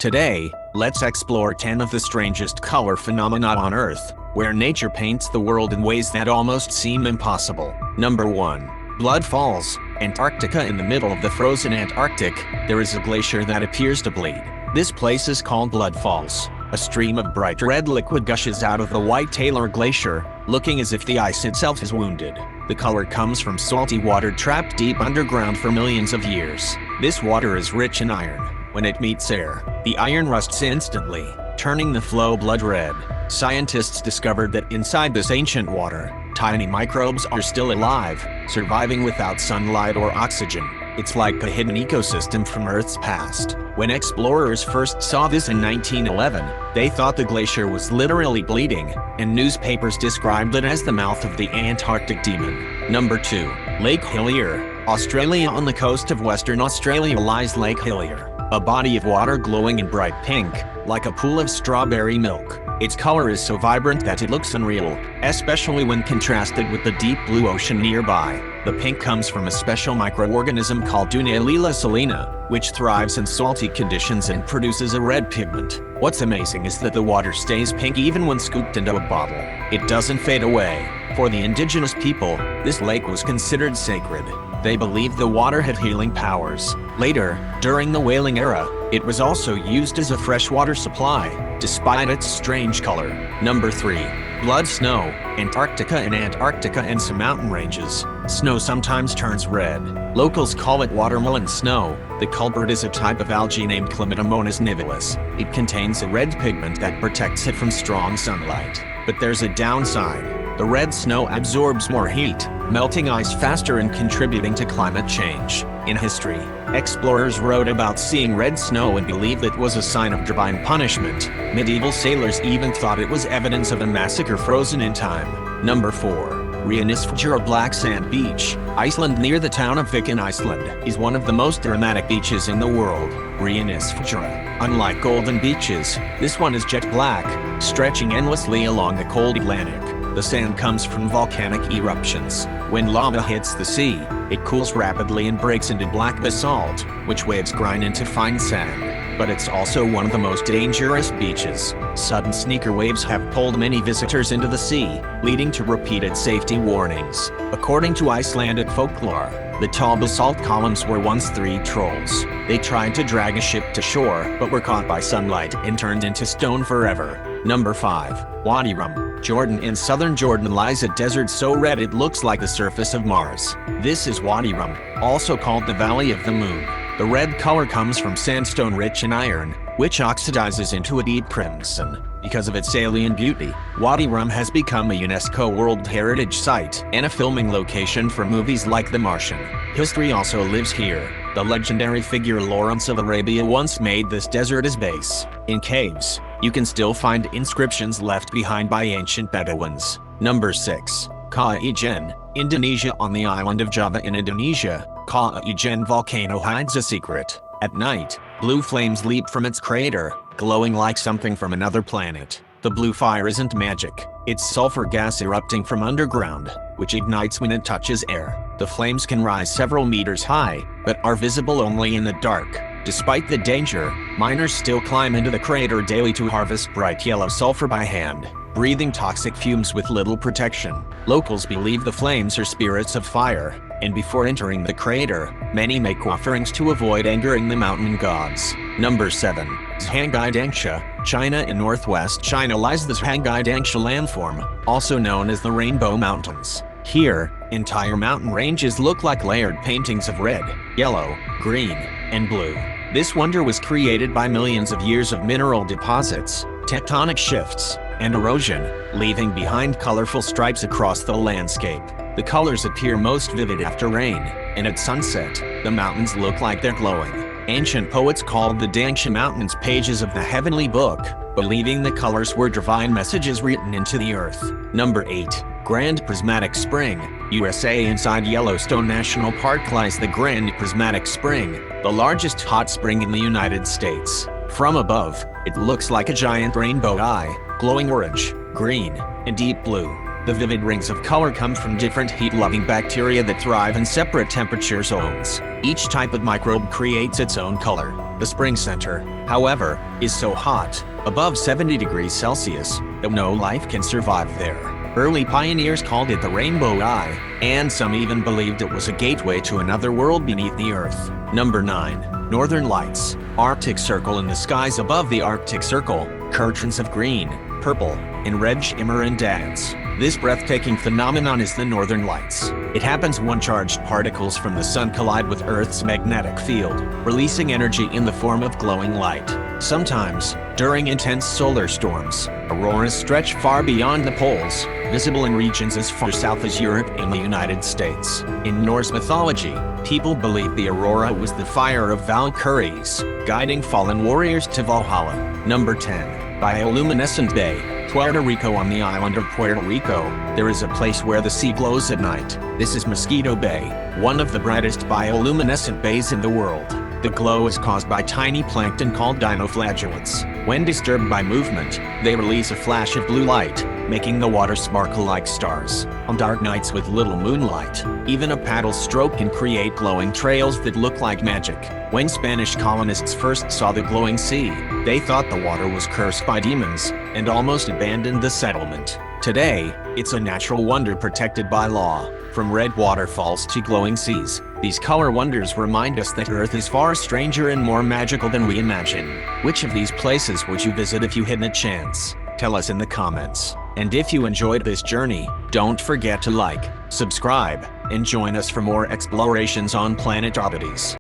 Today, let's explore 10 of the strangest color phenomena on Earth, where nature paints the world in ways that almost seem impossible. Number 1. Blood Falls, Antarctica. In the middle of the frozen Antarctic, there is a glacier that appears to bleed. This place is called Blood Falls. A stream of bright red liquid gushes out of the White Taylor Glacier, looking as if the ice itself is wounded. The color comes from salty water trapped deep underground for millions of years. This water is rich in iron. When it meets air, the iron rusts instantly, turning the flow blood red. Scientists discovered that inside this ancient water, tiny microbes are still alive, surviving without sunlight or oxygen. It's like a hidden ecosystem from Earth's past. When explorers first saw this in 1911, they thought the glacier was literally bleeding, and newspapers described it as the mouth of the Antarctic demon. Number 2. Lake Hillier, Australia. On the coast of Western Australia lies Lake Hillier, a body of water glowing in bright pink, like a pool of strawberry milk. Its color is so vibrant that it looks unreal, especially when contrasted with the deep blue ocean nearby. The pink comes from a special microorganism called Dunaliella salina, which thrives in salty conditions and produces a red pigment. What's amazing is that the water stays pink even when scooped into a bottle. It doesn't fade away. For the indigenous people, this lake was considered sacred. They believed the water had healing powers. Later, during the whaling era, it was also used as a freshwater supply, despite its strange color. Number 3. Blood Snow, Antarctica. In Antarctica and some mountain ranges, snow sometimes turns red. Locals call it watermelon snow. The culprit is a type of algae named Chlamydomonas nivalis. It contains a red pigment that protects it from strong sunlight. But there's a downside. The red snow absorbs more heat, melting ice faster and contributing to climate change. In history, explorers wrote about seeing red snow and believed it was a sign of divine punishment. Medieval sailors even thought it was evidence of a massacre frozen in time. Number 4. Reynisfjara Black Sand Beach, Iceland. Near the town of Vik in Iceland is one of the most dramatic beaches in the world. Reynisfjara. Unlike golden beaches, this one is jet black, stretching endlessly along the cold Atlantic. The sand comes from volcanic eruptions. When lava hits the sea, it cools rapidly and breaks into black basalt, which waves grind into fine sand. But it's also one of the most dangerous beaches. Sudden sneaker waves have pulled many visitors into the sea, leading to repeated safety warnings. According to Icelandic folklore, the tall basalt columns were once 3 trolls. They tried to drag a ship to shore, but were caught by sunlight and turned into stone forever. Number 5. Wadi Rum, Jordan. In southern Jordan lies a desert so red it looks like the surface of Mars. This is Wadi Rum, also called the Valley of the Moon. The red color comes from sandstone rich in iron, which oxidizes into a deep crimson. Because of its alien beauty, Wadi Rum has become a UNESCO World Heritage Site and a filming location for movies like The Martian. History also lives here. The legendary figure Lawrence of Arabia once made this desert his base. In caves, you can still find inscriptions left behind by ancient Bedouins. Number 6. Kawah Ijen, Indonesia. On the island of Java in Indonesia, Kawah Ijen volcano hides a secret. At night, blue flames leap from its crater, glowing like something from another planet. The blue fire isn't magic. It's sulfur gas erupting from underground, which ignites when it touches air. The flames can rise several meters high, but are visible only in the dark. Despite the danger, miners still climb into the crater daily to harvest bright yellow sulfur by hand, breathing toxic fumes with little protection. Locals believe the flames are spirits of fire, and before entering the crater, many make offerings to avoid angering the mountain gods. Number 7. Zhangye Danxia, China. In northwest China lies the Zhangye Danxia landform, also known as the Rainbow Mountains. Here, entire mountain ranges look like layered paintings of red, yellow, green, and blue. This wonder was created by millions of years of mineral deposits, tectonic shifts, and erosion, leaving behind colorful stripes across the landscape. The colors appear most vivid after rain, and at sunset, the mountains look like they're glowing. Ancient poets called the Danxia Mountains pages of the heavenly book, believing the colors were divine messages written into the earth. Number 8. Grand Prismatic Spring, USA. Inside Yellowstone National Park lies the Grand Prismatic Spring, the largest hot spring in the United States. From above, it looks like a giant rainbow eye, glowing orange, green, and deep blue. The vivid rings of color come from different heat-loving bacteria that thrive in separate temperature zones. Each type of microbe creates its own color. The spring center, however, is so hot, above 70 degrees Celsius, that no life can survive there. Early pioneers called it the Rainbow Eye, and some even believed it was a gateway to another world beneath the Earth. Number 9. Northern Lights. Arctic Circle. In the skies above the Arctic Circle, curtains of green, purple, and red shimmer and dance. This breathtaking phenomenon is the Northern Lights. It happens when charged particles from the sun collide with Earth's magnetic field, releasing energy in the form of glowing light. Sometimes, during intense solar storms, auroras stretch far beyond the poles, visible in regions as far south as Europe and the United States. In Norse mythology, people believe the aurora was the fire of Valkyries, guiding fallen warriors to Valhalla. Number 10. Bioluminescent Bay. Puerto Rico. On the island of Puerto Rico, there is a place where the sea glows at night. This is Mosquito Bay, one of the brightest bioluminescent bays in the world. The glow is caused by tiny plankton called dinoflagellates. When disturbed by movement, they release a flash of blue light, making the water sparkle like stars. On dark nights with little moonlight, even a paddle stroke can create glowing trails that look like magic. When Spanish colonists first saw the glowing sea, they thought the water was cursed by demons, and almost abandoned the settlement. Today, it's a natural wonder protected by law. From red waterfalls to glowing seas, these color wonders remind us that Earth is far stranger and more magical than we imagine. Which of these places would you visit if you had a chance? Tell us in the comments. And if you enjoyed this journey, don't forget to like, subscribe, and join us for more explorations on Planet Oddities.